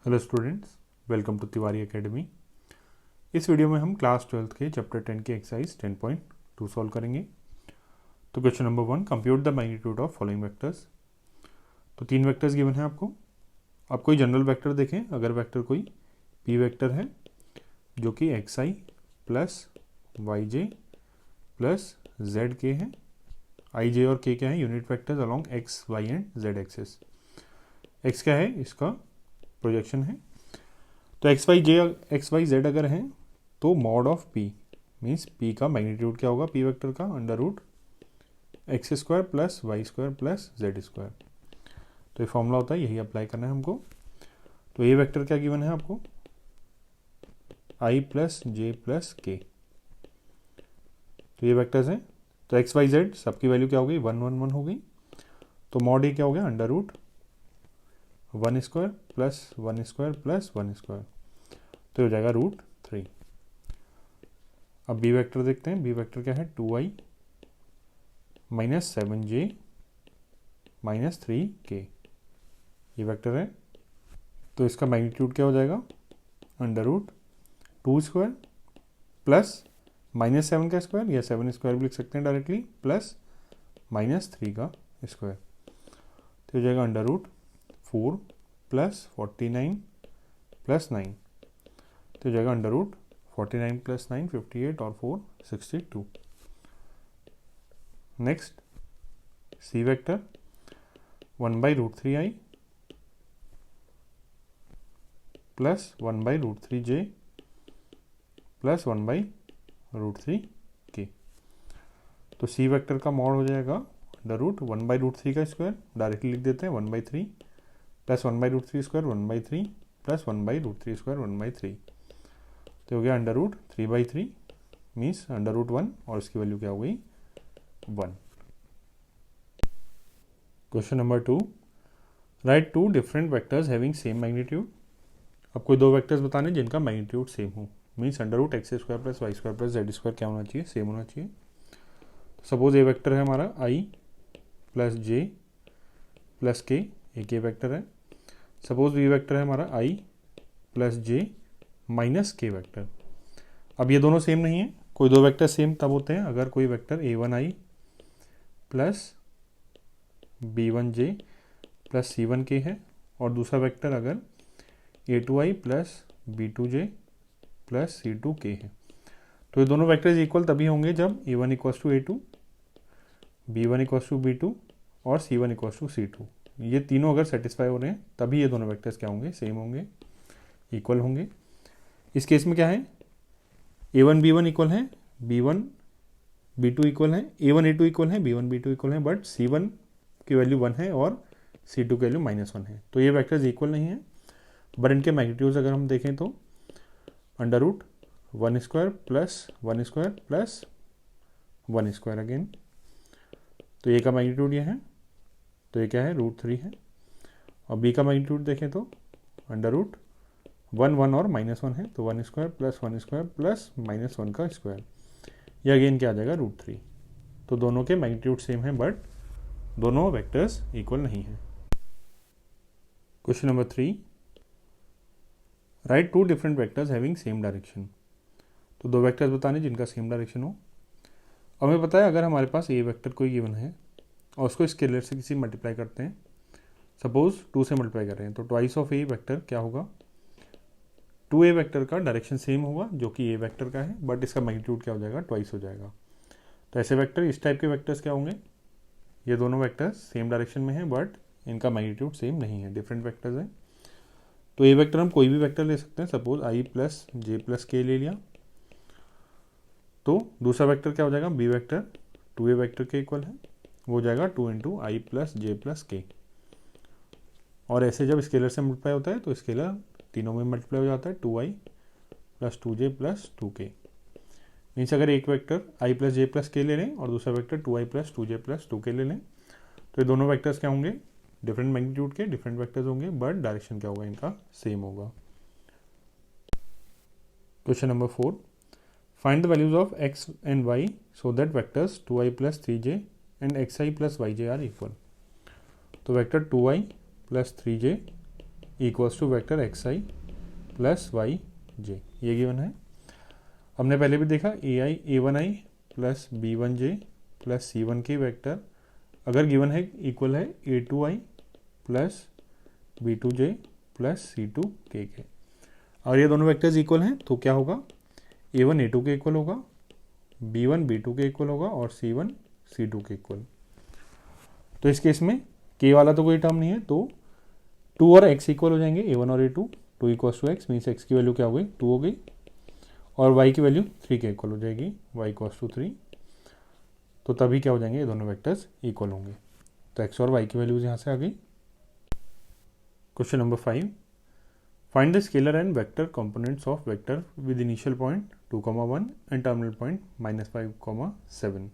Hello students, welcome to Tiwari academy. इस video में हम क्लास 12th के चैप्टर 10 की एक्सरसाइज 10.2 सॉल्व करेंगे। तो question number 1, compute the magnitude of following vectors. तो 3 वेक्टर्स गिवन है आपको। आप कोई जनरल वेक्टर देखें, अगर वेक्टर कोई पी वेक्टर है जो कि एक्स आई plus Y J plus Z K हैं। आई जे और के क्या है? Unit vectors along X Y and Z axis. X क्या है? इसका प्रोजेक्शन है। तो एक्स वाई जेड अगर हैं तो mod of P means P का मैग्नीट्यूड क्या होगा? पी वेक्टर का under root x square plus Y square plus Z square. तो ये फॉर्मूला होता है, यही अप्लाई करना है हमको। तो ये वेक्टर क्या गिवन है आपको? आई प्लस जे प्लस के। तो ये वेक्टर्स हैं। तो एक्स वाई जेड सबकी वैल्यू क्या हो गई? 1 1 1 हो गई। तो मॉड ये क्या हो गया? Under root 1 square plus 1 square plus 1 square. तो हो जाएगा रूट 3। अब बी वेक्टर देखते हैं। बी वेक्टर क्या है? 2i minus 7j minus 3k। ये वेक्टर है। तो इसका मैग्नीट्यूड क्या हो जाएगा? Under root 2 square plus minus 7 का स्क्वायर, या 7 स्क्वायर भी लिख सकते हैं डायरेक्टली, प्लस माइनस 3 का स्क्वायर। तो हो जाएगा अंडर रूट 4 प्लस 49 प्लस 9। तो हो जाएगा अंडर रूट 49 प्लस 9 58 और 4 62। Next C vector 1 by root 3i plus 1 by root 3j plus 1 by root 3k। तो सी वेक्टर का मॉड हो जाएगा अंडर रूट 1 बाई रूट 3 का स्क्वायर, डायरेक्टली लिख देते हैं 1 by 3 plus 1 by root 3 square 1 by 3 plus 1 by root 3 square 1 by 3। तो हो गया under root 3 by 3 means under root 1 और इसकी वैल्यू क्या हो गई? 1। Question number 2, write 2 different vectors having same magnitude. अब कोई 2 वेक्टर्स बताने जिनका मैग्नीट्यूड सेम हो, means under root x square plus Y square plus Z square क्या होना चाहिए? सेम होना चाहिए। सपोज ए वेक्टर है हमारा आई प्लस जे प्लस के, एक ये वेक्टर है। सपोज बी वेक्टर है हमारा आई प्लस जे माइनस के वेक्टर। अब ये दोनों सेम नहीं है। कोई 2 वेक्टर सेम तब होते हैं अगर कोई vector a1i plus b1j plus c1k है, और दूसरा वेक्टर अगर a2i plus b2j plus c2k है। तो ये दोनों वेक्टर्स इक्वल तभी होंगे जब a1 equals to a2, b1 equals to b2 और c1 इक्वल्स टू c2। ये तीनों अगर सेटिस्फाई हो रहे हैं तभी ये दोनों वेक्टर्स क्या होंगे? सेम होंगे, इक्वल होंगे। इस केस में क्या है? a1 b1 इक्वल है, b1 b2 इक्वल है, a1 a2 इक्वल है, b1 b2 इक्वल है, बट c1 की वैल्यू 1 है और c2 की वैल्यू -1 है। तो ये वेक्टर्स इक्वल नहीं है। बट इनके मैग्नीट्यूड्स अगर हम देखें तो under root 1 square plus 1 square plus 1 square again. तो ए का मैग्नीट्यूड ये है, तो ये क्या है? रूट 3 है। और बी का मैग्नीट्यूड देखें तो अंडर रूट 1 1 और -1 है, तो 1 स्क्वायर प्लस 1 स्क्वायर प्लस -1 का स्क्वायर। ये अगेन क्या आ जाएगा? रूट 3। तो दोनों के मैग्नीट्यूड सेम है बट दोनों वेक्टर्स इक्वल नहीं है। Question number 3, right 2 different vectors having same direction. तो 2 वेक्टर्स बताने जिनका सेम डायरेक्शन हो। और हमें पता है अगर हमारे पास ए वेक्टर कोई गिवन है और उसको स्केलर से किसी मल्टीप्लाई करते हैं, सपोज 2 से मल्टीप्लाई कर रहे हैं, तो ट्वाइस ऑफ ए वेक्टर क्या होगा? 2a वेक्टर का डायरेक्शन सेम होगा जो कि ए वेक्टर का है, बट इसका मैग्नीट्यूड क्या हो जाएगा? ट्वाइस हो जाएगा। तो ऐसे वेक्टर, इस टाइप के वेक्टर्स क्या होंगे? ये दोनों वेक्टर्स सेम डायरेक्शन में हैं बट इनका मैग्नीट्यूड सेम नहीं है, डिफरेंट वेक्टर्स हैं। तो ए वेक्टर हम कोई भी वेक्टर ले सकते हैं। Suppose I plus j plus के ले लिया, तो दूसरा वेक्टर क्या हो जाएगा? बी वेक्टर 2a वेक्टर के इक्वल है, वो हो जाएगा 2 इंटू आई प्लस जे प्लस के। और ऐसे जब स्केलर से मल्टीप्लाई होता है तो स्केलर तीनों में मल्टीप्लाई हो जाता है, 2i plus 2j plus 2k। Means अगर एक vector i plus j plus के ले लें और दूसरा vector 2i plus 2j plus 2k ले लें, तो ये दोनों वेक्टर्स क्या होंगे? डिफरेंट मैग्नीट्यूड के डिफरेंट वेक्टर्स होंगे बट डायरेक्शन क्या होगा? इनका सेम होगा। Question number 4, find the values of x and y so that vectors 2i plus 3j and xi plus yj are equal. तो vector 2i plus 3j equals to vector x I plus Y j, ये given है। हमने पहले भी देखा A1i plus B1j plus C1k vector अगर given है equal है A2i plus B2j plus C2k के। और ये दोनों वेक्टर्स इक्वल हैं तो क्या होगा, A1 A2 के इक्वल होगा, B1 B2 के इक्वल होगा और C1 C2 के इक्वल। तो इस केस में k वाला तो कोई टर्म नहीं है, तो 2 और x इक्वल हो जाएंगे, A1 और A2, 2 equals to x means x की वैल्यू क्या हो गई, 2 हो गई, और y की वैल्यू 3 के इक्वल हो जाएगी, y इक्वल्स टू 3। तो तभी क्या हो जाएंगे, ये दोनों वेक्टर्स इक्वल होंगे। तो x और y की वैल्यूज यहाँ से आ गई। Question number 5, find the scalar and vector components of vector with initial point 2,1 and terminal point -5,7।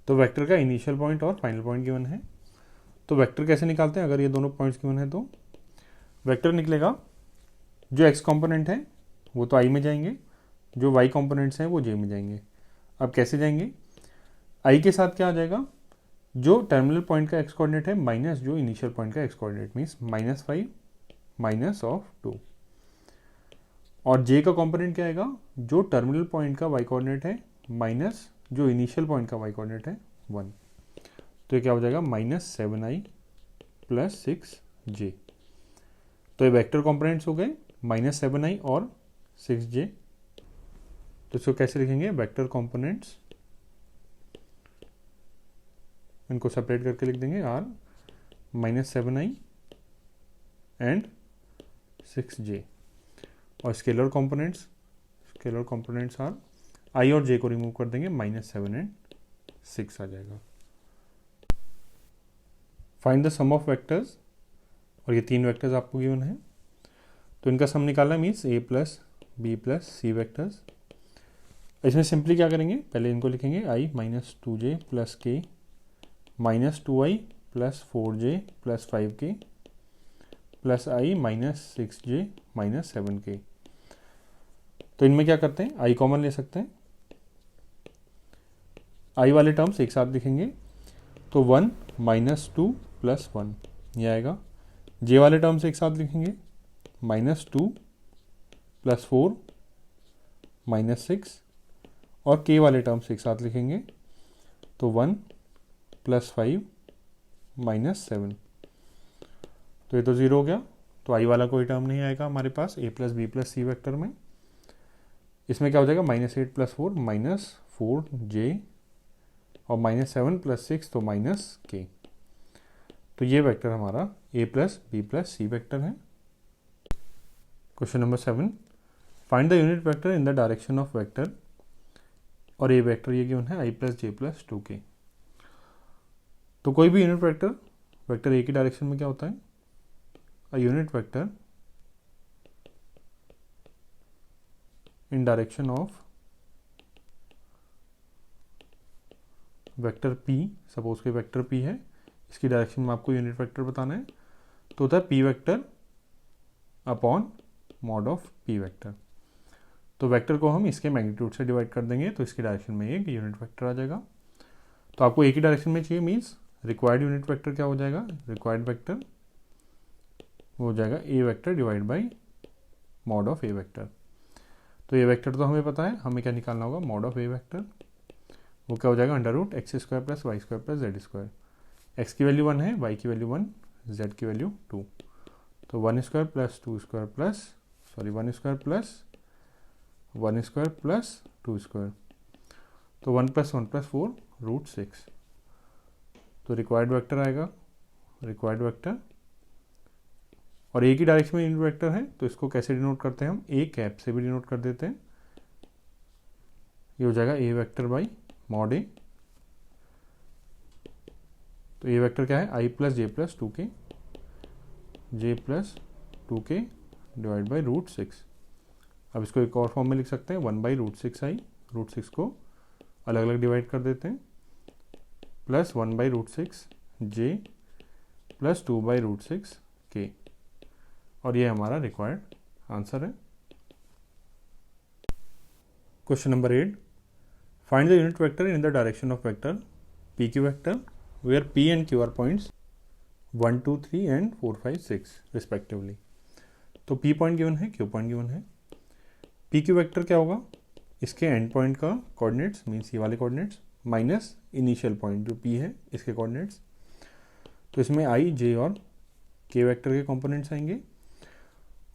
तो वेक्टर का इनिशियल पॉइंट और फाइनल पॉइंट गिवन है। तो वेक्टर कैसे निकालते हैं, अगर ये दोनों पॉइंट्स गिवन है तो वेक्टर निकलेगा, जो x कंपोनेंट है वो तो i में जाएंगे, जो y कंपोनेंट्स हैं वो j में जाएंगे। अब कैसे जाएंगे, i के साथ क्या आ जाएगा, जो टर्मिनल पॉइंट का x कोऑर्डिनेट है माइनस जो इनिशियल पॉइंट का x coordinate means -5 minus of 2, और j का कंपोनेंट क्या आएगा, जो टर्मिनल पॉइंट का y कोऑर्डिनेट है माइनस जो इनिशियल पॉइंट का y कोऑर्डिनेट है 1। तो ये क्या हो जाएगा, -7i प्लस 6j। तो ये वेक्टर कंपोनेंट्स हो गए -7i और 6j। तो इसको कैसे लिखेंगे, वेक्टर कंपोनेंट्स, इनको सेपरेट करके लिख देंगे, आर -7i एंड 6j। और स्केलर कंपोनेंट्स आर i और j को रिमूव कर देंगे, -7 एंड 6 आ जाएगा। Find the sum of vectors, और ये 3 वेक्टर्स आपको गिवन है, तो इनका सम निकालना means a plus B plus C vectors. इसमें सिंपली क्या करेंगे, पहले इनको लिखेंगे i -2j plus k -2i plus 4j plus 5k plus i -6j -7k। तो इनमें क्या करते हैं, i कॉमन ले सकते हैं, i वाले टर्म्स एक साथ लिखेंगे, तो 1 -2 प्लस 1 ये आएगा। j वाले टर्म्स एक साथ लिखेंगे, -2 प्लस 4 -6, और k वाले टर्म्स एक साथ लिखेंगे, तो 1 प्लस 5 -7। तो ये तो 0 हो गया, तो i वाला कोई टर्म नहीं आएगा हमारे पास a plus B plus C vector में। इसमें क्या हो जाएगा, -8 प्लस 4 -4j, और -7 प्लस 6 तो -k। तो ये वेक्टर हमारा a plus B plus C vector है। Question number 7, find the unit vector in the direction of vector, और ए वेक्टर ये गिवन है i plus j plus 2k। तो कोई भी यूनिट वेक्टर वेक्टर ए की डायरेक्शन में क्या होता है, a unit vector in direction of vector p, suppose के वेक्टर p है, इसकी डायरेक्शन में आपको यूनिट वेक्टर बताना है, तो होता है p vector upon mod of p vector. तो वेक्टर को हम इसके मैग्नीट्यूड से डिवाइड कर देंगे, तो इसकी डायरेक्शन में एक यूनिट वेक्टर आ जाएगा। तो आपको एक ही डायरेक्शन में चाहिए मीन्स रिक्वायर्ड यूनिट वेक्टर क्या हो जाएगा, रिक्वायर्ड वेक्टर वो हो जाएगा a vector divide by mod of A vector. तो ए वेक्टर तो हमें पता है, हमें क्या निकालना होगा, मॉड ऑफ ए वेक्टर, वो क्या हो जाएगा, √x² plus y² plus z²। x की वैल्यू 1 है, y की वैल्यू 1, z की वैल्यू 2, तो 1² प्लस 2² प्लस 1² प्लस 2², तो 1 प्लस 1 प्लस 4 √6। तो रिक्वायर्ड वेक्टर आएगा, रिक्वायर्ड वेक्टर, और एक ही डायरेक्शन में यूनिट वेक्टर है, तो इसको कैसे डिनोट करते हैं हम, ए कैप से भी डिनोट कर देते हैं। ये हो जाएगा ए वेक्टर बाई मॉड ए। तो ए वेक्टर क्या है, i plus j plus 2k, j plus 2k divide by √6। अब इसको एक और फॉर्म में लिख सकते हैं, 1 बाई √6i, √6 को अलग अलग डिवाइड कर देते हैं, plus 1 by √6j plus 2 by √6k, और ये हमारा रिक्वायर्ड आंसर है। Question number 8, find the unit vector in the direction of vector p q vector where p and q are points 1 2 3 and 4 5 6 respectively. तो P point given है, Q point given है। P Q vector क्या होगा, इसके end point का coordinates means ये वाले coordinates minus initial point जो पी है इसके कोऑर्डिनेट्स। तो इसमें आई जे और के वेक्टर के कंपोनेंट्स आएंगे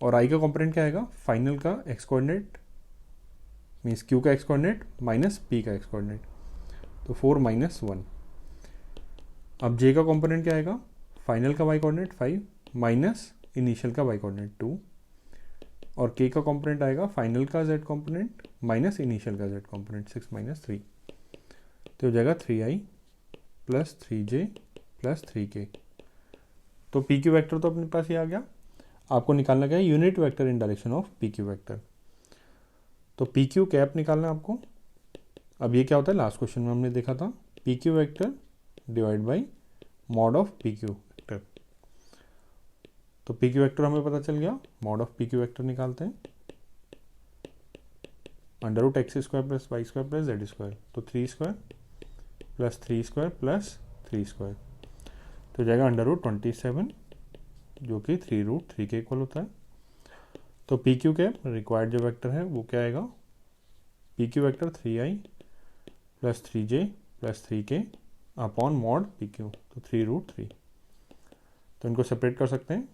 और आई का कंपोनेंट क्या आएगा, फाइनल का एक्स कोऑर्डिनेट मीन्स क्यू का एक्स कोऑर्डिनेट माइनस पी का एक्स कोऑर्डिनेट, तो 4 माइनस 1। अब जे का कंपोनेंट क्या आएगा, फाइनल का वाई कोऑर्डिनेट 5 माइनस इनिशियल का वाई कोऑर्डिनेट 2, और के का कंपोनेंट आएगा फाइनल का जेड कंपोनेंट माइनस इनिशियल का जेड कंपोनेंट 6 माइनस 3, तो हो जाएगा 3i plus 3j plus 3k। तो पी क्यू वैक्टर तो अपने पास ही आ गया। आपको निकालना क्या है, unit vector in direction of P Q vector. तो पी क्यू कैप निकालना है आपको। अब ये क्या होता है, लास्ट क्वेश्चन में हमने देखा था, P Q vector divide by mod of P Q vector. तो पी क्यू वैक्टर हमें पता चल गया, mod of P Q vector निकालते हैं, under root x square plus Y square plus Z square, तो 3 square plus 3 square plus 3 square, तो जाएगा अंडर रूट 27 जो कि 3 रूट 3 के इक्वल होता है। तो पी क्यू कैप रिक्वायर्ड जो वेक्टर है वो क्या आएगा, P Q vector 3i plus 3j plus 3k upon mod P Q, तो 3 रूट 3। तो इनको सेपरेट कर सकते हैं,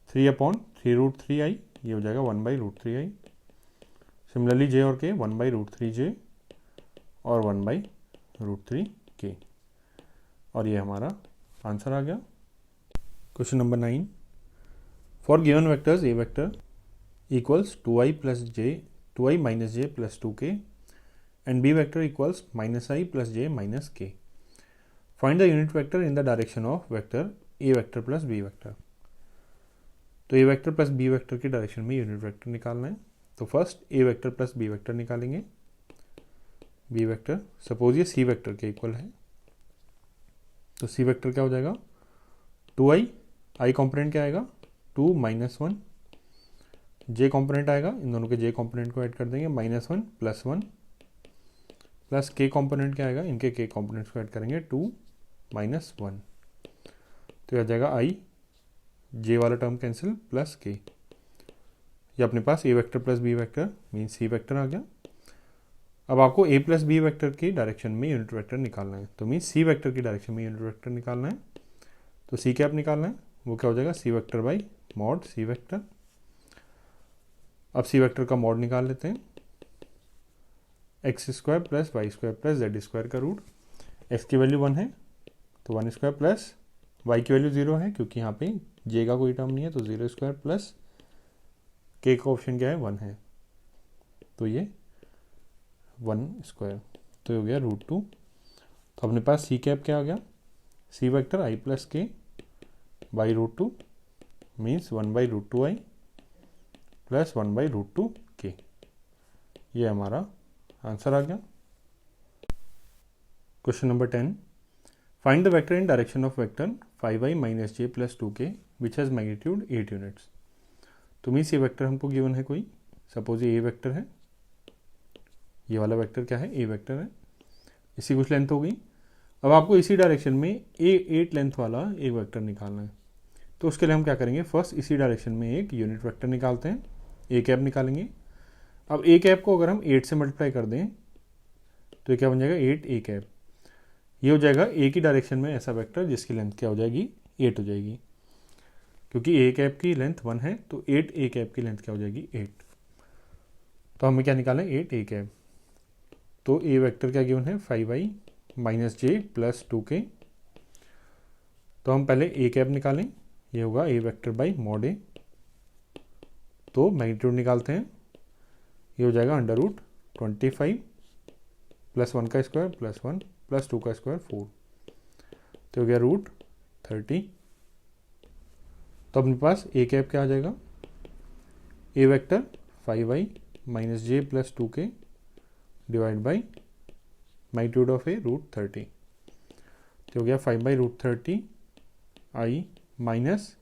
3 अपॉन 3 रूट 3i, ये हो जाएगा 1 बाई रूट 3i। सिमिलरली जे और के 1 बाई रूट 3j और 1 बाई रूट 3k, और ये हमारा आंसर आ गया। Question number 9, for given vectors a vector equals 2i plus j 2i minus j plus 2k and B vector equals minus i plus j minus k, find the unit vector in the direction of vector a vector plus b vector. तो a vector plus b vector की direction में unit vector निकालना है। तो first a vector plus b vector निकालेंगे। B vector suppose ये सी vector के equal है, तो सी वेक्टर क्या हो जाएगा, 2i, आई कॉम्पोनेंट क्या आएगा 2 माइनस 1, जे कॉम्पोनेंट आएगा, इन दोनों के जे कॉम्पोनेंट को ऐड कर देंगे -1 प्लस 1, प्लस के कॉम्पोनेंट क्या आएगा, इनके के कॉम्पोनेंट्स को ऐड करेंगे 2 माइनस 1, तो यह आ जाएगा आई, जे वाला टर्म कैंसिल प्लस के। ये अपने पास a vector plus b vector mean c vector आ गया। अब आपको ए प्लस बी वेक्टर की डायरेक्शन में यूनिट वेक्टर निकालना है, तो मीन सी वेक्टर की डायरेक्शन में यूनिट वेक्टर निकालना है। तो सी कैप निकालना है, वो क्या हो जाएगा, c vector by mod c vector. अब सी वेक्टर का मॉड निकाल लेते हैं, x square plus Y square plus Z square का रूट, एक्स की वैल्यू 1 है तो 1 स्क्वायर प्लस वाई की वैल्यू 0 है क्योंकि यहाँ पे जे का कोई टर्म नहीं है, तो 0 स्क्वायर प्लस के का ऑप्शन क्या है 1 है, तो ये 1 स्क्वायर, तो हो गया √2। तो अपने पास सी कैप क्या आ गया, सी वेक्टर आई प्लस के by √2 means 1 by √2i plus 1 by √2 के, ये हमारा आंसर आ गया। Question number 10, find the vector in direction of vector 5i minus j plus 2k which has magnitude 8 units. तो मीन्स ये वेक्टर हमको गिवन है कोई, सपोज ये ए वेक्टर है, ये वाला वेक्टर क्या है, ए वेक्टर है, इसी कुछ लेंथ हो गई। अब आपको इसी डायरेक्शन में ए 8 लेंथ वाला एक वेक्टर निकालना है, तो उसके लिए हम क्या करेंगे, फर्स्ट इसी डायरेक्शन में एक यूनिट वेक्टर निकालते हैं, ए कैप निकालेंगे। अब ए कैप को अगर हम 8 से मल्टीप्लाई कर दें तो ये क्या बन जाएगा 8 ए कैप, ये हो जाएगा ए की डायरेक्शन में ऐसा वेक्टर जिसकी लेंथ क्या हो जाएगी 8 हो जाएगी, क्योंकि ए कैप की लेंथ 1 है तो 8 ए कैप की लेंथ क्या हो जाएगी 8। तो हमें क्या निकालें 8 ए कैप, तो ए वेक्टर क्या गिवन है 5i minus j plus 2k। तो हम पहले ए कैप निकालें, ये होगा ए वेक्टर बाई मॉड ए, तो मैग्नीट्यूड निकालते हैं, ये हो जाएगा अंडर रूट 25 प्लस 1 का स्क्वायर प्लस 1 प्लस 2 का स्क्वायर 4, तो हो गया √30। तो अपने पास ए कैप क्या आ जाएगा, a vector 5i minus j plus 2k divide by magnitude of a √30, तो हो गया 5 by √30 i minus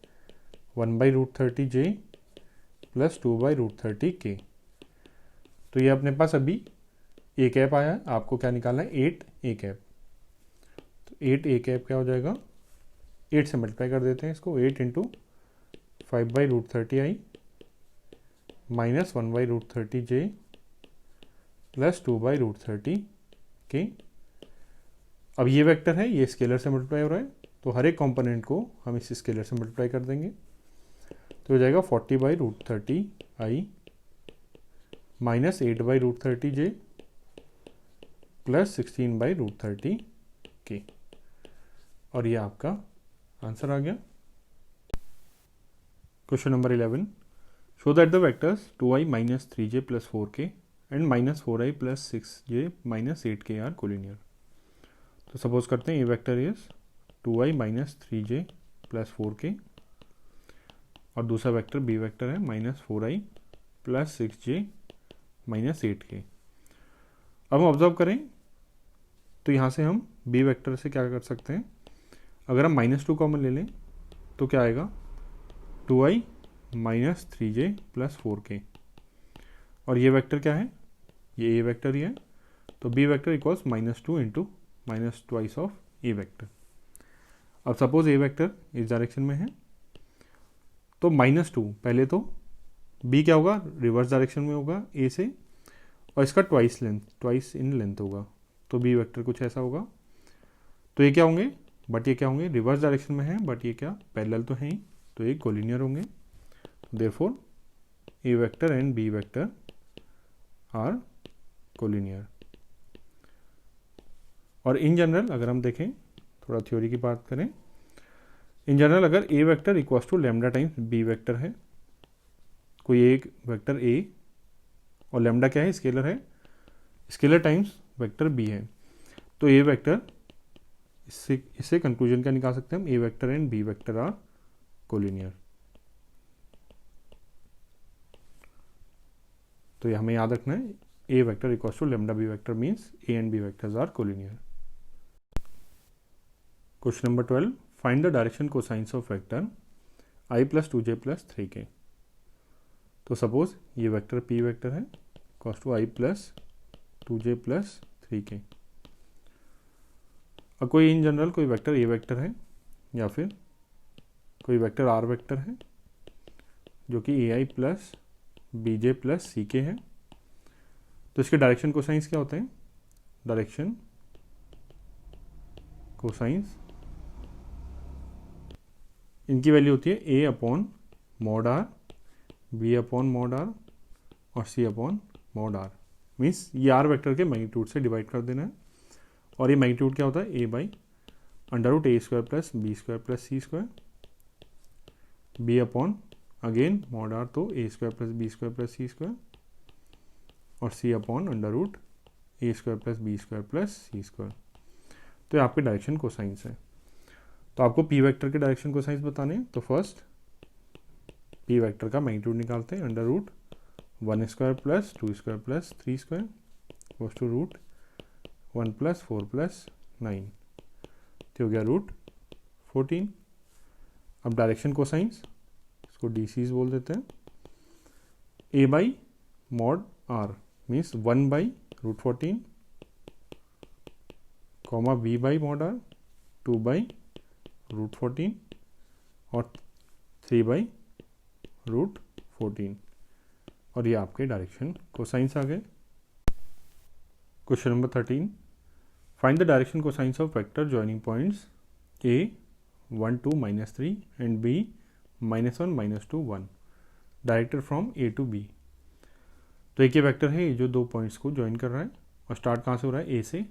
1 by √30 j plus 2 by √30 k. तो ये अपने पास अभी ए कैप आया है, आपको क्या निकालना है 8 ए कैप, तो 8 ए कैप क्या हो जाएगा 8 से मल्टीप्लाई कर देते हैं इसको, 8 into 5/√30i minus 1/√30j plus 2/√30k। अब ये वेक्टर है, ये स्केलर से मल्टीप्लाई हो रहा है, तो हर एक कंपोनेंट को हम इस स्केलर से मल्टीप्लाई कर देंगे, तो हो जाएगा 40/√30i minus 8/√30j plus 16/√30k। और ये आपका आंसर आ गया। Question number 11, show that the vectors 2i minus 3j plus 4k and minus 4i plus 6j minus 8k are collinear. तो सपोज करते हैं a vector is 2i minus 3j plus 4k और दूसरा वेक्टर बी वेक्टर है minus 4i plus 6j minus 8k। अब हम observe करें तो यहाँ से हम बी वेक्टर से क्या कर सकते हैं, अगर हम -2 कॉमन ले लें तो क्या आएगा, 2i minus 3j plus 4k। और ये वेक्टर क्या है, ये ए वेक्टर ही है, तो B vector equals -2 into minus twice of A vector. अब सपोज ए वेक्टर इस डायरेक्शन में है तो -2, पहले तो बी क्या होगा, रिवर्स डायरेक्शन में होगा ए से, और इसका ट्वाइस इन लेंथ होगा, तो बी वेक्टर कुछ ऐसा होगा। तो ये क्या होंगे, बट ये क्या होंगे, रिवर्स डायरेक्शन में है बट ये क्या पैरेलल तो है ही, तो ये कोलिनियर होंगे। Therefore A vector and B vector are collinear. और इन जनरल अगर हम देखें, थोड़ा थ्योरी की बात करें, इन जनरल अगर a vector equals to lambda times b vector है, कोई एक वेक्टर ए और लैम्डा क्या है, स्केलर है, स्केलर टाइम्स वेक्टर बी है, तो ए वेक्टर, इससे कंक्लूजन क्या निकाल सकते हैं हम, a vector and B vector are collinear. तो ये हमें याद रखना है, a vector equals to lambda b vector means a and B vectors are collinear. Question number 12, find the direction cosines of vector i plus 2j plus 3k। तो suppose ये vector p vector है, equals to i plus 2j plus 3k। और कोई in general कोई vector a vector है या फिर कोई वेक्टर आर वेक्टर है जो कि ए आई प्लस बी जे प्लस सी के है, तो इसके डायरेक्शन कोसाइंस क्या होते हैं, डायरेक्शन कोसाइंस इनकी वैल्यू होती है a upon mod r, b upon mod r और c upon mod r. Means ये आर वेक्टर के मैग्नीट्यूड से डिवाइड कर देना है, और ये मैग्नीट्यूड क्या होता है, a by √a² plus b² plus c², b upon again mod r तो a² plus b² plus c² और c upon √a² plus b² plus c²। तो ये आपके डायरेक्शन कोसाइंस है। तो आपको p वेक्टर के डायरेक्शन कोसाइंस बताने हैं, तो फर्स्ट p वेक्टर का मैग्नीट्यूड निकालते हैं, √1² plus 2² plus 3² goes to √1 plus 4 plus 9, तो हो गया √14। अब डायरेक्शन कोसाइंस, इसको डीसीज बोल देते हैं, a by mod r means 1/√14 comma b by mod r 2/√14 और 3/√14, और ये आपके डायरेक्शन कोसाइंस आ गए। Question number 13, find the direction cosines of vector joining points a 1 2 -3 and b -1 -2 1 directed from a to b। तो एक ये वेक्टर है जो दो पॉइंट्स को ज्वाइन कर रहा है, और स्टार्ट कहाँ से हो रहा है, a से,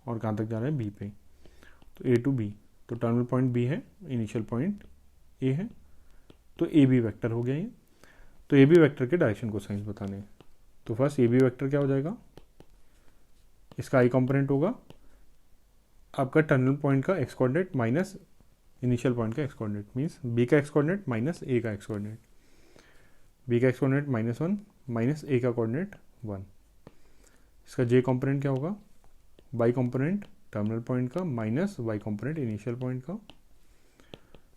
और कहाँ तक जा रहा है, b पे, तो a टू b। तो टर्मिनल पॉइंट b है, इनिशियल पॉइंट a है, तो ए बी वेक्टर हो गया ये। तो ए बी वेक्टर के डायरेक्शन कोसाइंस बताने हैं, तो फर्स्ट ए बी वेक्टर क्या हो जाएगा, इसका आई कंपोनेंट होगा आपका टर्मिनल पॉइंट का x coordinate minus initial point का एक्स कोऑर्डिनेट, मीन्स बी का एक्स कोऑर्डिनेट माइनस ए का एक्स कोऑर्डिनेट, बी का एक्स कोऑर्डिनेट -1 माइनस ए का कोऑर्डिनेट 1। इसका जे कंपोनेंट क्या होगा, वाई कंपोनेंट टर्मिनल पॉइंट का minus y component initial point का।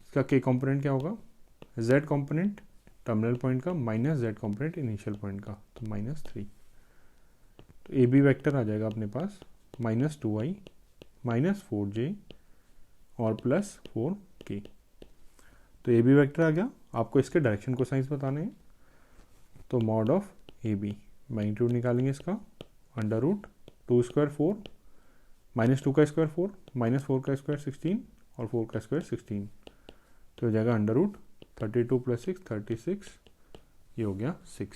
इसका के कंपोनेंट क्या होगा, जेड कंपोनेंट टर्मिनल पॉइंट का minus z component initial point का, तो -3। तो ए बी वेक्टर आ जाएगा अपने पास -2i -4j और प्लस 4k। तो ए बी वेक्टर आ गया। आपको इसके डायरेक्शन कोसाइंस बताने हैं। तो mod of A B, magnitude निकालेंगे इसका, अंडर रूट 2 स्क्वायर 4 माइनस 2 का स्क्वायर 4 माइनस 4 का स्क्वायर 16 और 4 का स्क्वायर 16, तो हो जाएगा अंडर रूट 32 प्लस 6 36, ये हो गया 6।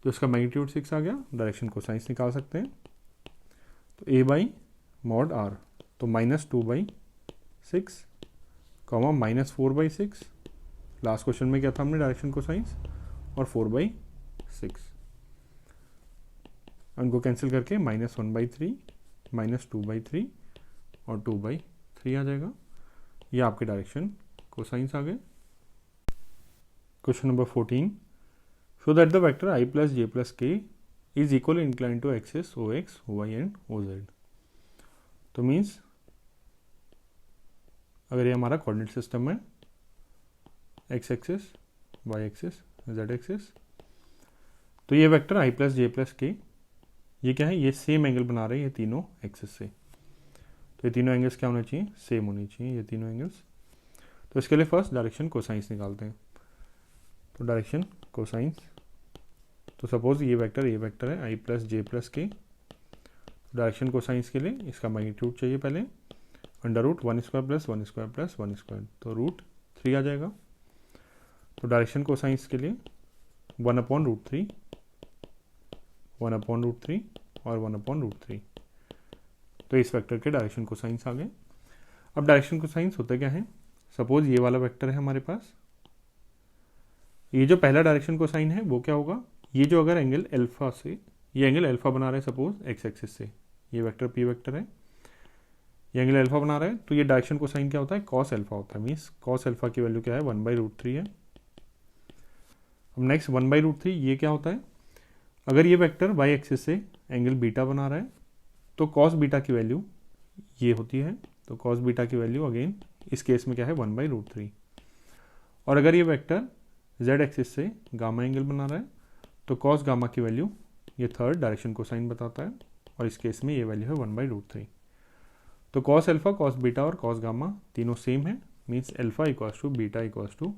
तो इसका मैग्नीट्यूड 6 आ गया। डायरेक्शन कोसाइंस निकाल सकते हैं। तो ए बाई मॉड आर, तो -2/6 कॉमा -4/6, लास्ट क्वेश्चन में क्या था हमने डायरेक्शन कोसाइंस, और 4/6, उनको कैंसिल करके -1/3 -2/3 और 2/3 आ जाएगा। ये आपके डायरेक्शन कोसाइंस आ गए। Question number 14, show that the vector i plus j plus k is equally incline to axis O x O y and O z. तो मीन्स अगर ये हमारा कोऑर्डिनेट सिस्टम है, x axis, y axis, z axis, तो ये vector i plus j plus k, ये क्या है, ये सेम एंगल बना रहे हैं ये तीनों एक्सिस से। तो ये तीनों एंगल्स क्या होने चाहिए, सेम होने चाहिए ये तीनों एंगल्स। तो इसके लिए फर्स्ट डायरेक्शन कोसाइंस निकालते हैं। तो डायरेक्शन कोसाइंस, तो सपोज ये वेक्टर है i plus j plus k. Direction cosines के लिए इसका मैग्नीट्यूड चाहिए पहले, under root 1 square plus 1 square plus 1 square, तो √3 आ जाएगा। तो डायरेक्शन कोसाइंस के लिए 1/√3, 1/√3 और 1/√3, तो इस वेक्टर के डायरेक्शन कोसाइंस आ गए। अब डायरेक्शन कोसाइंस होता क्या है, सपोज ये वाला वेक्टर है हमारे पास, ये जो पहला डायरेक्शन कोसाइन है वो क्या होगा, ये जो अगर एंगल अल्फा से, ये एंगल अल्फा बना रहा है सपोज एक्स एक्सिस से, ये वेक्टर पी वेक्टर है, ये एंगल अल्फा बना रहा है, तो ये डायरेक्शन कोसाइन क्या होता है, कॉस अल्फा होता है। मीन्स कॉस अल्फा की वैल्यू क्या है, 1/√3 है। अब नेक्स्ट 1/√3 ये क्या होता है, अगर ये वेक्टर वाई एक्सिस से एंगल बीटा बना रहा है, तो कॉस बीटा की वैल्यू ये होती है। तो कॉस बीटा की वैल्यू अगेन इस केस में क्या है, 1/√3। और अगर ये वेक्टर जेड एक्सिस से गामा एंगल बना रहा है, तो कॉस गामा की वैल्यू ये थर्ड डायरेक्शन कोसाइन बताता है, और इस केस में ये वैल्यू है 1/√3। तो कॉस अल्फा, कॉस बीटा और कॉस गामा तीनों सेम है, means alpha equals to beta equals to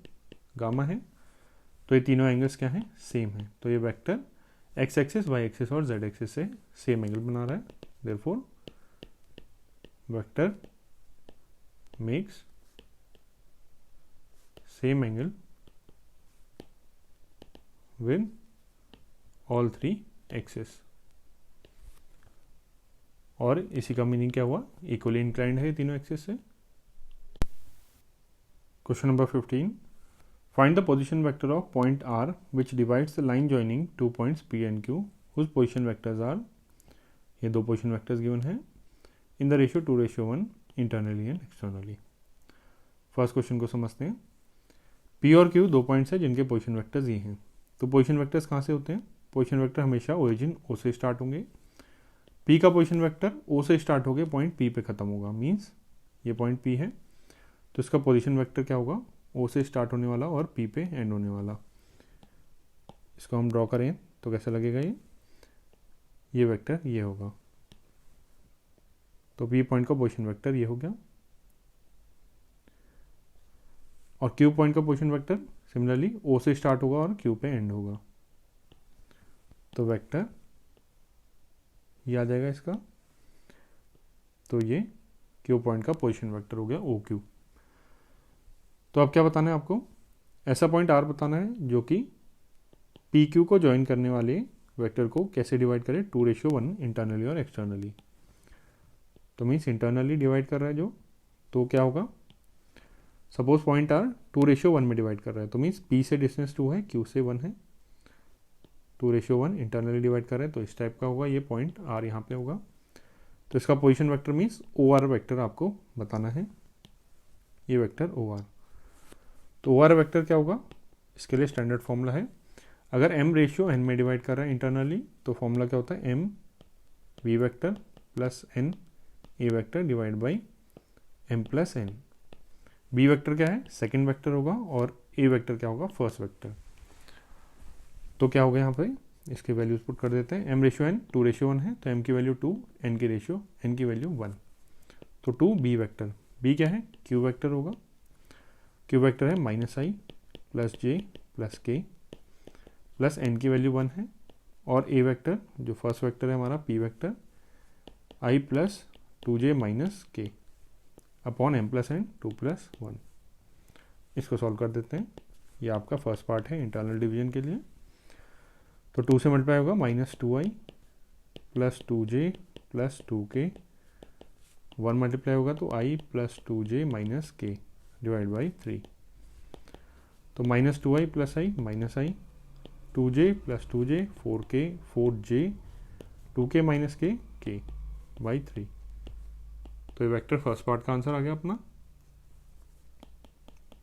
gamma है। तो ये तीनों एंगल्स क्या हैं, सेम है। तो ये vector x axis, y axis और जेड एक्सिस से सेम एंगल बना रहा है, therefore vector makes same angle with all 3 axis. और इसी का मीनिंग क्या हुआ, इक्वली इंक्लाइंड है तीनों एक्सिस से। Question number 15, find the position vector of point r which divides the line joining 2 points p and q whose position vectors are, ये दो पोजीशन वेक्टर्स गिवन है, in the ratio 2:1 internally and externally. First question को समझते हैं। p और q दो points हैं जिनके पोजीशन वेक्टर्स ये हैं। तो पोजीशन वेक्टर्स कहाँ से होते हैं, पोजीशन वेक्टर हमेशा ओरिजिन o से स्टार्ट होंगे। p का पोजीशन वेक्टर o से स्टार्ट होकर पॉइंट p पे खत्म होगा, मीन्स ये पॉइंट p है, तो इसका पोजीशन वेक्टर क्या होगा, o से स्टार्ट होने वाला और p पे एंड होने वाला। इसको हम ड्रॉ करें तो कैसा लगेगा, ये वेक्टर ये होगा। तो p पॉइंट का पोजीशन वेक्टर ये हो गया, और q पॉइंट का पोजीशन वेक्टर सिमिलरली o से स्टार्ट होगा और q पे एंड होगा। तो वेक्टर ये आ जाएगा इसका, तो ये q पॉइंट का पोजीशन वेक्टर हो गया OQ। तो अब क्या बताना है आपको, ऐसा पॉइंट r बताना है जो कि PQ को ज्वाइन करने वाले वेक्टर को कैसे डिवाइड करे, 2:1 इंटरनली और एक्सटर्नली। तो मीन्स इंटरनली डिवाइड कर रहा है जो, तो क्या होगा, सपोज पॉइंट r 2:1 में डिवाइड कर रहा है, तो मीन्स P से डिस्टेंस 2 है, Q से 1 है, 2:1 इंटरनली डिवाइड कर रहे हैं, तो इस टाइप का होगा, ये पॉइंट r यहाँ पे होगा। तो इसका position vector means OR vector आपको बताना है, ये वेक्टर OR। तो OR वेक्टर क्या होगा, इसके लिए स्टैंडर्ड फॉर्मूला है, अगर m/n में डिवाइड कर रहा है इंटरनली, तो फॉर्मूला क्या होता है, m v vector plus n a vector divide by m plus n। b vector क्या है, सेकेंड वेक्टर होगा, और a वेक्टर क्या होगा, फर्स्ट वेक्टर। तो क्या होगा यहाँ पे, इसके वैल्यूज पुट कर देते हैं, m/n 2:1 है, तो m की वैल्यू 2, n की वैल्यू 1, तो 2 b वेक्टर बी क्या है, क्यू वेक्टर होगा, क्यू वेक्टर है minus i plus j plus के प्लस एन की वैल्यू 1 है, और ए वेक्टर जो फर्स्ट वेक्टर है हमारा पी वेक्टर आई प्लस 2j माइनस के अपॉन एम प्लस एन 2+1। इसको सॉल्व कर देते हैं। ये आपका फर्स्ट पार्ट है इंटरनल डिवीजन के लिए। तो 2 से मल्टीप्लाई होगा -2i plus 2j plus 2k, 1 multiply होगा तो i प्लस 2j माइनस के डिवाइड बाई 3। तो -2i plus i minus i, 2j plus 2j 4k 4j 2k minus के बाई 3। तो ये वेक्टर फर्स्ट पार्ट का आंसर आ गया अपना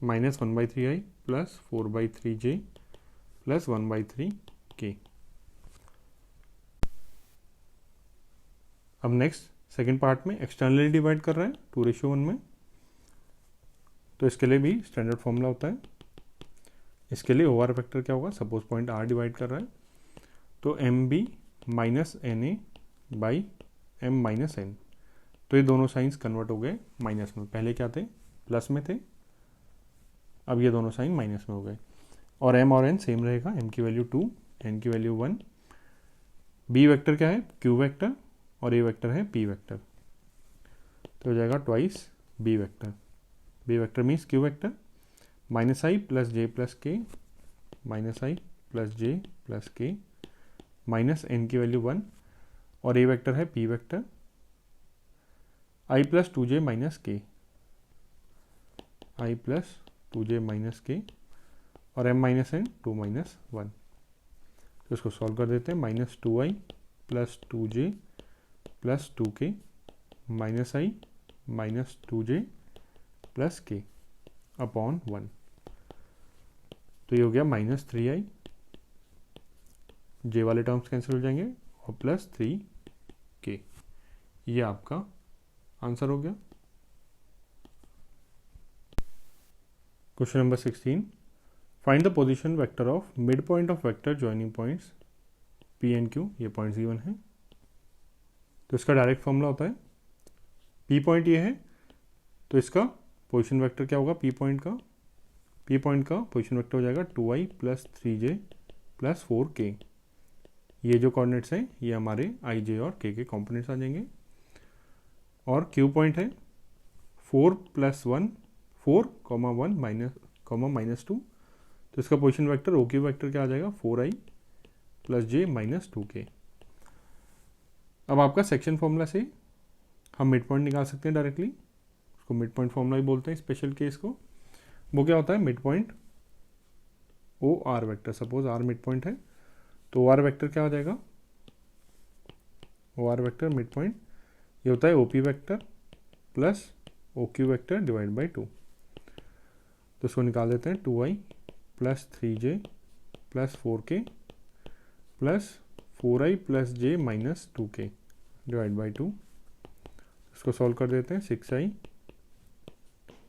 -1/3i plus 4/3j plus 1/3k। अब नेक्स्ट सेकेंड पार्ट में एक्सटर्नली डिवाइड कर रहे हैं 2:1 में। तो इसके लिए भी स्टैंडर्ड फॉर्मूला होता है। इसके लिए ओआर वेक्टर क्या होगा, सपोज पॉइंट आर डिवाइड कर रहा है तो m B minus n A by m minus n. तो ये दोनों साइंस कन्वर्ट हो गए माइनस में, पहले क्या थे प्लस में थे, अब ये दोनों साइन माइनस में हो गए। और एम और एन सेम रहेगा, एम की वैल्यू 2 एन की वैल्यू 1। बी वेक्टर क्या है, क्यू वेक्टर, और ए वेक्टर है पी वेक्टर। तो हो जाएगा twice B vector. B vector means Q vector -i plus j plus k minus i plus j plus k minus n की value 1, और ए वेक्टर है P vector i plus 2j minus k, i plus 2j minus के, और m minus N 2 minus 1। तो इसको solve कर देते हैं। -2i plus 2j plus 2k minus i minus 2j plus के अपॉन 1। तो ये हो गया -3i, j वाले टर्म्स कैंसिल हो जाएंगे, और प्लस 3k। ये आपका आंसर हो गया। Question number 16, find the position vector of mid point of vector joining points P and Q. ये पॉइंट गिवन है। तो इसका डायरेक्ट फॉर्मूला होता है, पी पॉइंट ये है तो इसका पोजीशन वेक्टर क्या होगा, पी पॉइंट का पोजीशन वेक्टर हो जाएगा 2i plus 3j plus 4k। ये जो कोऑर्डिनेट्स हैं ये हमारे i, j और k के कॉम्पोनेंट्स आ जाएंगे। और क्यू पॉइंट है 4+1 -2। तो इसका position vector O Q vector क्या आ जाएगा, 4i plus j minus 2k। अब आपका सेक्शन फॉर्मूला से हम मिड पॉइंट निकाल सकते हैं डायरेक्टली, उसको मिड पॉइंट फॉर्मूला ही बोलते हैं स्पेशल केस को। वो क्या होता है, mid point O R vector. Suppose R mid point है तो ओ आर वेक्टर क्या हो जाएगा, O R vector mid point ये होता है OP vector plus O Q vector divide by 2। तो इसको निकाल देते हैं, 2i plus 3j plus 4k plus 4i plus j minus 2k divide by 2। इसको सॉल्व कर देते हैं, 6i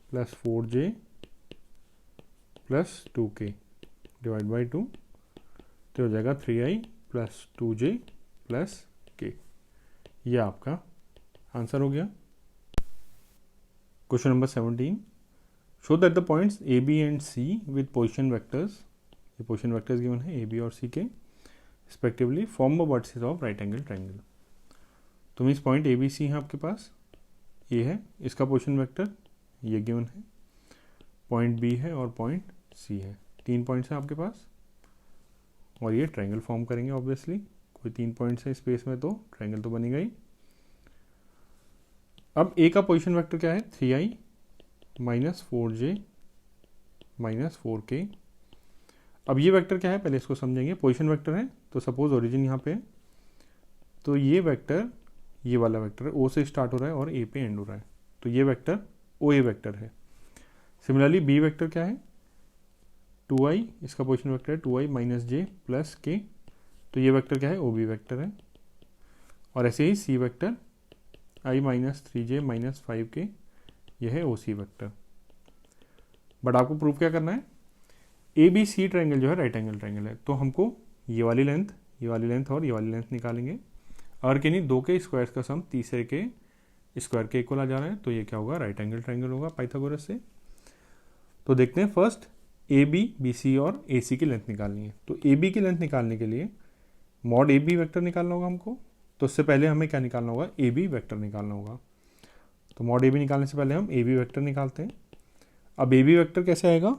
plus 4j plus 2k divide by 2। तो हो जाएगा 3i plus 2j plus k। ये आपका आंसर हो गया। Question number 17, show that the points A B and C with position vectors, ये पोजीशन वेक्टर्स गिवन है ए बी और सी के respectively, form the vertices of right angle triangle. तो means point A B C है आपके पास, ये है इसका पोजीशन वेक्टर ये गिवन है, पॉइंट बी है और पॉइंट सी है, 3 पॉइंट्स हैं आपके पास, और ये ट्रायंगल फॉर्म करेंगे ऑब्वियसली। कोई 3 पॉइंट्स है स्पेस में तो ट्रायंगल तो बनेगा ही। अब ए का पोजीशन वेक्टर क्या है, 3i minus 4j minus 4k। अब ये वेक्टर क्या है पहले इसको समझेंगे। पोजीशन वेक्टर है तो सपोज ओरिजिन यहाँ पे, तो ये वेक्टर ये वाला वेक्टर है, ओ से स्टार्ट हो रहा है और ए पे एंड हो रहा है, तो ये वेक्टर ओ ए वेक्टर है। सिमिलरली बी वेक्टर क्या है, 2i, इसका पोजीशन वेक्टर है 2i minus j plus k, तो ये वेक्टर क्या है, ओ बी वेक्टर है। और ऐसे ही c vector i minus 3j minus 5k, यह है ओ सी वेक्टर। बट आपको प्रूफ क्या करना है, ए बी सी ट्रायंगल जो है राइट एंगल ट्रायंगल है, तो हमको ये वाली लेंथ और ये वाली लेंथ निकालेंगे। और कि नहीं, 2 के स्क्वायर्स का सम तीसरे के स्क्वायर के इक्वल आ जा रहा है, तो ये क्या होगा, राइट एंगल ट्रायंगल होगा पाइथागोरस से। तो देखते हैं first A B, B C और ए सी की लेंथ निकालनी है। तो ए बी की लेंथ निकालने के लिए मॉड ए बी वैक्टर निकालना होगा हमको। तो उससे पहले हमें क्या निकालना होगा, ए बी वैक्टर निकालना होगा। तो मॉड ए बी निकालने से पहले हम ए बी वैक्टर निकालते हैं। अब ए बी वैक्टर कैसे आएगा,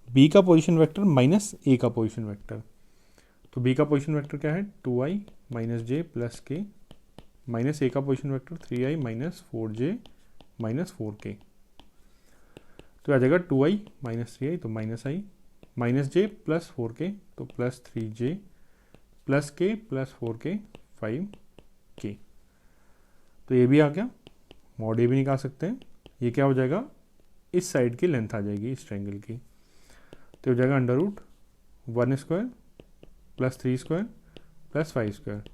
बी का पोजीशन वेक्टर माइनस ए का पोजीशन वेक्टर। तो बी का पोजीशन वेक्टर क्या है, 2i minus j plus k, minus A का position vector 3i minus 4j minus 4k। तो आ जाएगा 2i माइनस 3i, तो माइनस आई, माइनस जे प्लस 4k, तो प्लस 3j प्लस के प्लस 4k 5k। तो ये भी आ गया, मॉड ए भी निकाल सकते हैं। ये क्या हो जाएगा, इस साइड की लेंथ आ जाएगी इस ट्रायंगल की। तो हो जाएगा under root 1 square plus 3 square plus 5 square,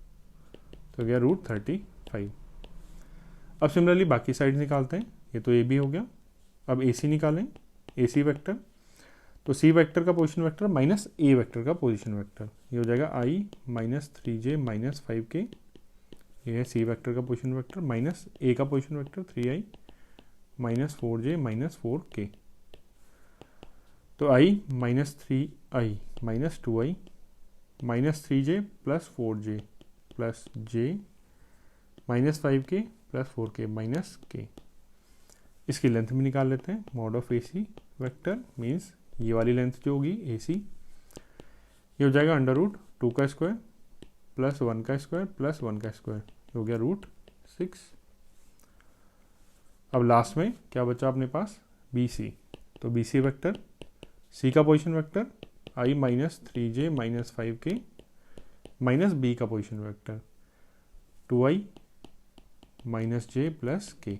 तो गया रूट 35। अब सिमिलरली बाकी साइड निकालते हैं। ये तो ए बी हो गया। अब ए सी निकालें, ए सी वैक्टर। तो सी वेक्टर का पोजीशन वेक्टर माइनस ए वेक्टर का पोजीशन वेक्टर, ये हो जाएगा आई माइनस 3j माइनस 5k। ये है सी वेक्टर का पोजीशन वेक्टर, माइनस ए का position vector 3i minus 4j minus 4k। तो i minus 3i minus 2i minus 3j plus 4j plus j minus 5k plus 4k minus k। इसकी length भी निकाल लेते हैं। Mod of A C vector means ये वाली length जो होगी ए सी, ये हो जाएगा अंडर रूट 2 का स्क्वायर प्लस 1 का स्क्वायर प्लस 1 का स्क्वायर, हो गया रूट 6। अब लास्ट में क्या बचा अपने पास, बी सी। तो बी सी वैक्टर, सी का पोजीशन वेक्टर आई minus 3j minus 5k minus B का position vector 2i minus j plus के।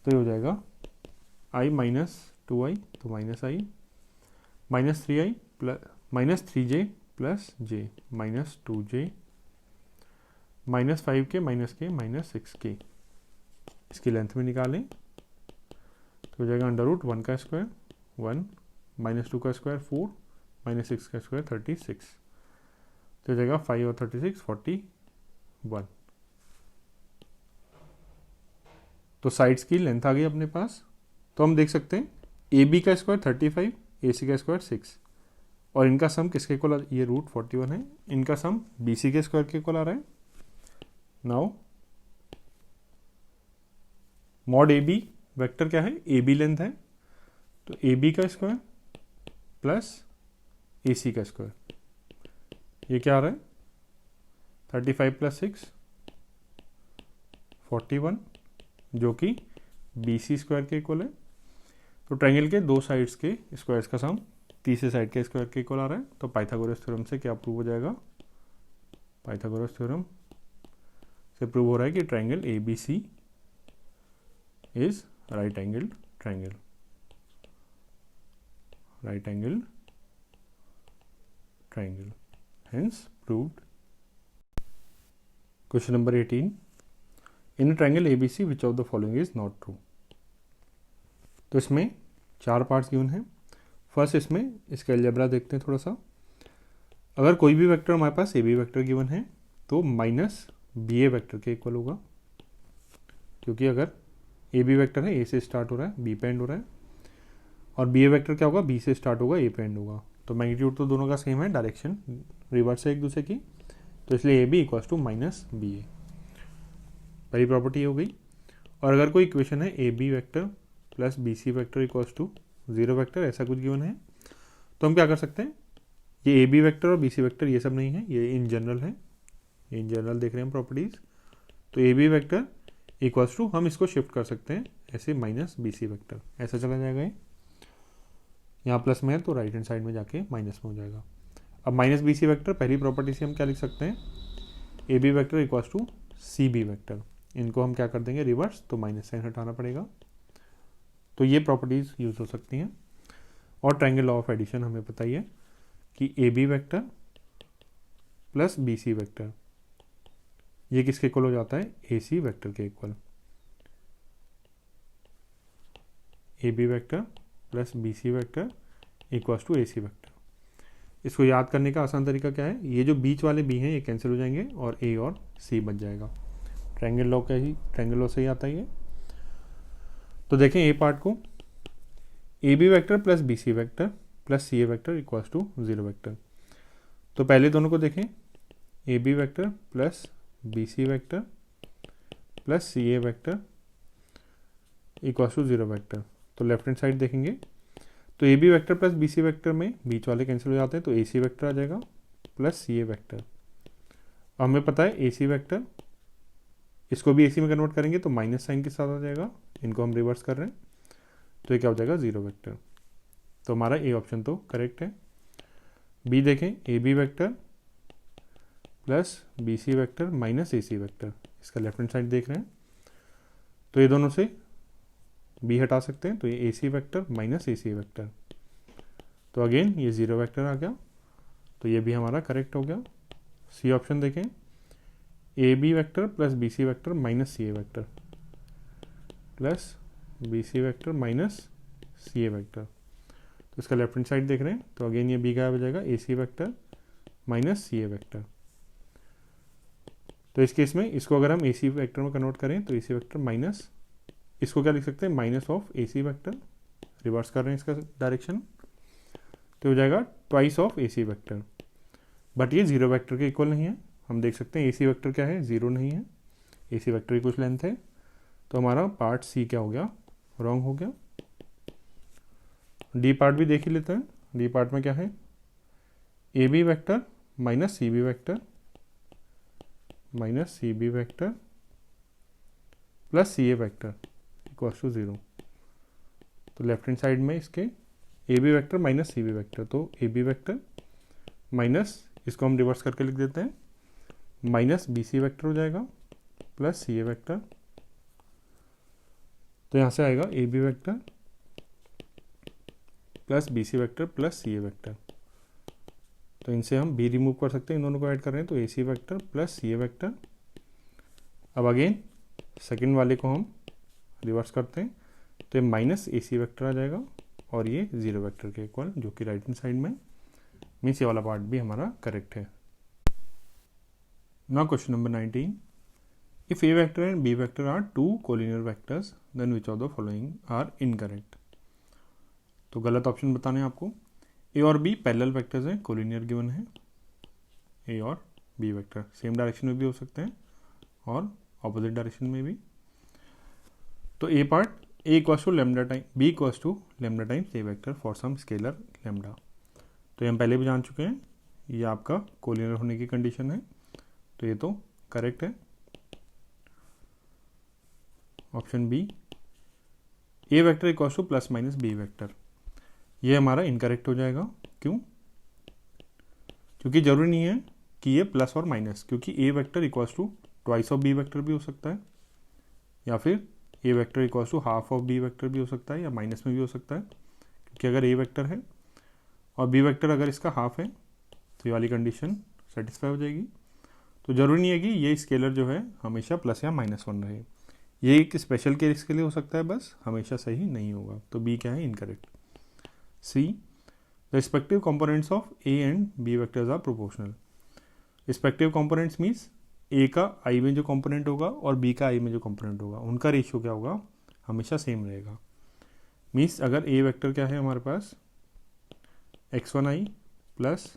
तो ये हो जाएगा आई माइनस 2i, तो माइनस आई minus 3i plus minus 3j plus j minus 2j minus 5k minus के minus 6k। इसकी length में निकालें तो हो जाएगा अंडर रूट 1 का स्क्वायर 1 माइनस 2 का स्क्वायर 4 माइनस 6 का स्क्वायर 36। तो हो जाएगा 5 और 36 41। तो साइड्स की लेंथ आ गई अपने पास। तो हम देख सकते हैं ए बी का स्क्वायर 35, ए सी का स्क्वायर 6, और इनका सम किसके इक्वल, ये रूट 41 है, इनका सम बी सी के स्क्वायर के इक्वल आ रहा है। Now mod A B vector क्या है, ए बी लेंथ है, तो ए बी का स्क्वायर प्लस ए सी का स्क्वायर, ये क्या आ रहा है 35 प्लस 6 41, जो कि बी सी स्क्वायर के इक्वल है। तो ट्रायंगल के दो साइड्स के स्क्वायर्स का सम तीसरे साइड के स्क्वायर के इक्वल आ रहा है। तो पाइथागोरस थ्योरम से क्या प्रूव हो जाएगा, पाइथागोरस थ्योरम से प्रूव हो रहा है कि triangle A B C is right angle triangle, right angle triangle, hence proved. Question number 18, in triangle A B C which of the following is not true. तो इसमें 4 parts given हैं। First इसमें इसका algebra देखते हैं थोड़ा सा। अगर कोई भी वेक्टर हमारे पास ए बी वेक्टर गिवन है तो माइनस बी ए वेक्टर के इक्वल होगा, क्योंकि अगर ए बी वेक्टर है ए से स्टार्ट हो रहा है बी पे एंड हो रहा है, और बी ए वेक्टर क्या होगा बी से स्टार्ट होगा ए पे एंड होगा। तो मैग्नीट्यूड तो दोनों का सेम है, डायरेक्शन रिवर्स है एक दूसरे की, तो इसलिए a b equals to minus b a, पहली प्रॉपर्टी हो गई। और अगर कोई इक्वेशन है A B vector plus B C vector equals to 0 vector, ऐसा कुछ गिवन है, तो हम क्या कर सकते हैं, ये ए बी वेक्टर और बी सी वेक्टर ये सब नहीं है, ये इन जनरल है, इन जनरल देख रहे हैं हम प्रॉपर्टीज। तो A B vector equals to हम इसको शिफ्ट कर सकते हैं ऐसे माइनस बी सी वेक्टर, ऐसा चला जाएगा। ये यहाँ प्लस में है तो राइट हैंड साइड में जाके माइनस में हो जाएगा। अब माइनस बी सी वेक्टर पहली प्रॉपर्टी से हम क्या लिख सकते हैं, A B vector equals to C B vector, इनको हम क्या कर देंगे रिवर्स, तो माइनस साइन हटाना पड़ेगा। तो ये प्रॉपर्टीज यूज हो सकती हैं। और ट्रायंगल लॉ ऑफ एडिशन हमें पता ही है कि A B vector plus B C vector ये किसके इक्वल हो जाता है, ए सी वेक्टर के equal. A B vector plus B C vector equals to A C vector. इसको याद करने का आसान तरीका क्या है, ये जो बीच वाले बी हैं ये कैंसिल हो जाएंगे और ए और सी बच जाएगा। ट्रायंगल लॉ से ही आता है ये। तो देखें ए पार्ट को, A B vector plus B C vector plus C A vector equals to 0 vector. तो पहले दोनों को देखें, A B vector plus B C vector plus C A vector equals to 0 vector. तो लेफ्ट हैंड साइड देखेंगे तो A B vector plus B C vector में बीच वाले कैंसिल हो जाते हैं, तो ए सी वैक्टर आ जाएगा प्लस सी ए वैक्टर। हमें पता है ए सी वैक्टर, इसको भी ए सी में कन्वर्ट करेंगे तो माइनस साइन के साथ आ जाएगा, इनको हम रिवर्स कर रहे हैं, तो ये क्या हो जाएगा 0 वैक्टर। तो हमारा ए ऑप्शन तो करेक्ट है। बी देखें, A B vector plus B C vector minus A C vector, इसका लेफ्ट हैंड साइड देख रहे हैं, तो ये दोनों से बी हटा सकते हैं, तो ये ए C vector minus A C vector, तो अगेन ये 0 वैक्टर आ गया, तो ये भी हमारा करेक्ट हो गया। सी ऑप्शन देखें, A B vector plus B C vector minus C A vector plus B C vector minus C A vector, तो इसका लेफ्ट हैंड साइड देख रहे हैं, तो अगेन ये बी गायब हो जाएगा, ए C vector minus C A vector. तो इस केस में इसको अगर हम ए सी वैक्टर में कन्वर्ट करें तो ए सी वैक्टर माइनस, इसको क्या लिख सकते हैं, minus of A C vector, reverse कर रहे हैं इसका डायरेक्शन, तो हो जाएगा twice of A C vector. But ये 0 वैक्टर के इक्वल नहीं है, हम देख सकते हैं ए सी वैक्टर क्या है, 0 नहीं है, ए सी वैक्टर की कुछ लेंथ है, तो हमारा पार्ट सी क्या हो गया, रॉन्ग हो गया। डी पार्ट भी देख ही लेते हैं। डी पार्ट में क्या है, ए B vector minus C B vector minus C B vector plus C A vector equals to 0। तो लेफ्ट हैंड साइड में इसके A B vector minus C B vector, तो ए बी वैक्टर माइनस, इसको हम reverse करके लिख देते हैं, माइनस बी सी वैक्टर हो जाएगा प्लस सी ए वैक्टर, तो यहाँ से आएगा A B vector plus B C vector plus C A vector, तो इनसे हम बी रिमूव कर सकते हैं, इन दोनों को ऐड कर रहे हैं, तो ए C vector plus C A vector. अब अगेन सेकेंड वाले को हम रिवर्स करते हैं, तो ये माइनस ए सी वैक्टर आ जाएगा और ये 0 वैक्टर के इक्वल, जो कि राइट हैंड साइड में, मीन्स ये वाला पार्ट भी हमारा करेक्ट है। Now question number 19, if A vector and B vector are 2 collinear vectors then which of the following are incorrect. तो गलत ऑप्शन बताने हैं आपको। ए और बी पैरेलल वैक्टर्स हैं, कोलिनियर गिवन है, ए और बी वैक्टर सेम डायरेक्शन में भी हो सकते हैं और ऑपोजिट डायरेक्शन में भी। तो a part, a equals to lambda time b equals to lambda times a vector for some scalar lambda, तो ये हम पहले भी जान चुके हैं, ये आपका कोलिनियर होने की कंडीशन है, तो ये तो करेक्ट है। Option B, A vector equals to plus minus B vector, ये हमारा इनकरेक्ट हो जाएगा। क्यों? क्योंकि जरूरी नहीं है कि ये प्लस और माइनस, क्योंकि A vector equals to twice of B vector भी हो सकता है, या फिर A vector equals to half of B vector भी हो सकता है, या माइनस में भी हो सकता है, क्योंकि अगर ए वेक्टर है और बी वेक्टर अगर इसका हाफ है तो ये वाली कंडीशन सेटिस्फाई हो जाएगी। तो जरूरी नहीं है कि ये स्केलर जो है हमेशा प्लस या माइनस 1 रहे, ये एक स्पेशल केस के लिए हो सकता है, बस हमेशा सही नहीं होगा। तो बी क्या है, incorrect. C, the respective components of A and B vectors are proportional. Respective components means A का आई में जो कंपोनेंट होगा और बी का आई में जो कंपोनेंट होगा, उनका रेशियो क्या होगा, हमेशा सेम रहेगा। मीन्स अगर ए वेक्टर क्या है हमारे पास, x1i plus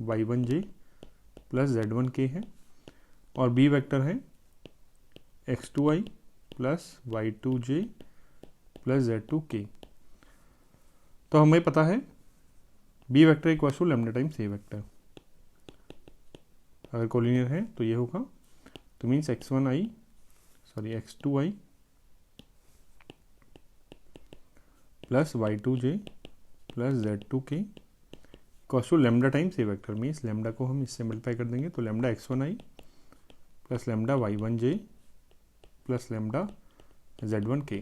y1j plus z1k है, और बी वेक्टर है x2i plus y2j plus z2k, तो हमें पता है B vector equal to lambda times A vector. अगर कोलिनियर है तो ये होगा, तो means x2i plus y2j plus z2k equals to lambda times A vector. Means lambda को हम इससे मल्टीप्लाई कर देंगे, तो lambda x1i plus lambda y1j plus lambda z1k।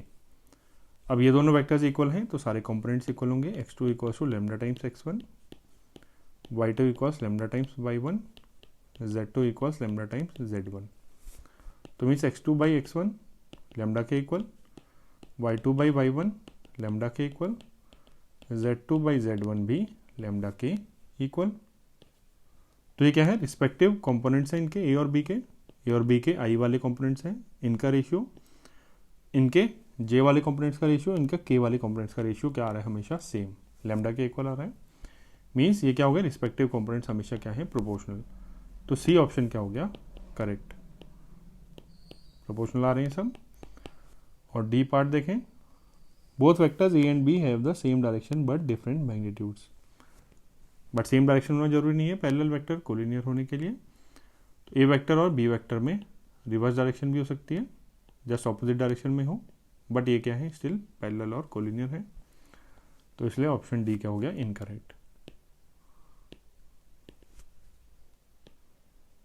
अब ये दोनों वेक्टर्स इक्वल हैं तो सारे कंपोनेंट्स इक्वल होंगे। x2 equals to lambda times x1, y2 equals lambda times y1, z2 equals lambda times z1। तो means x2 by x1 lambda के equal, y2 by y1 lambda के इक्वल, z2 बाई z1 भी lambda के equal. तो ये क्या है, respective components हैं इनके, ए और बी के। ए और बी के आई वाले कंपोनेंट्स हैं, इनका रेशियो, इनके जे वाले कंपोनेंट्स का रेशियो, इनका के वाले कंपोनेंट्स का रेशियो क्या आ रहा है, हमेशा सेम, लैम्डा के इक्वल आ रहा है। मीन्स ये क्या हो गया, रिस्पेक्टिव कंपोनेंट्स हमेशा क्या है, प्रोपोर्शनल। तो सी ऑप्शन क्या हो गया, करेक्ट, प्रोपोर्शनल आ रहे हैं सब। और डी पार्ट देखें, both vectors A and B have the same direction but different magnitudes. But same direction होना जरूरी नहीं है पैरेलल वेक्टर कोलिनियर होने के लिए। तो ए वेक्टर और बी वेक्टर में रिवर्स डायरेक्शन भी हो सकती है, जस्ट ऑपोजिट डायरेक्शन में हो, बट ये क्या है, स्टिल पैरेलल और कोलिनियर है। तो इसलिए ऑप्शन डी क्या हो गया, इनकरेक्ट।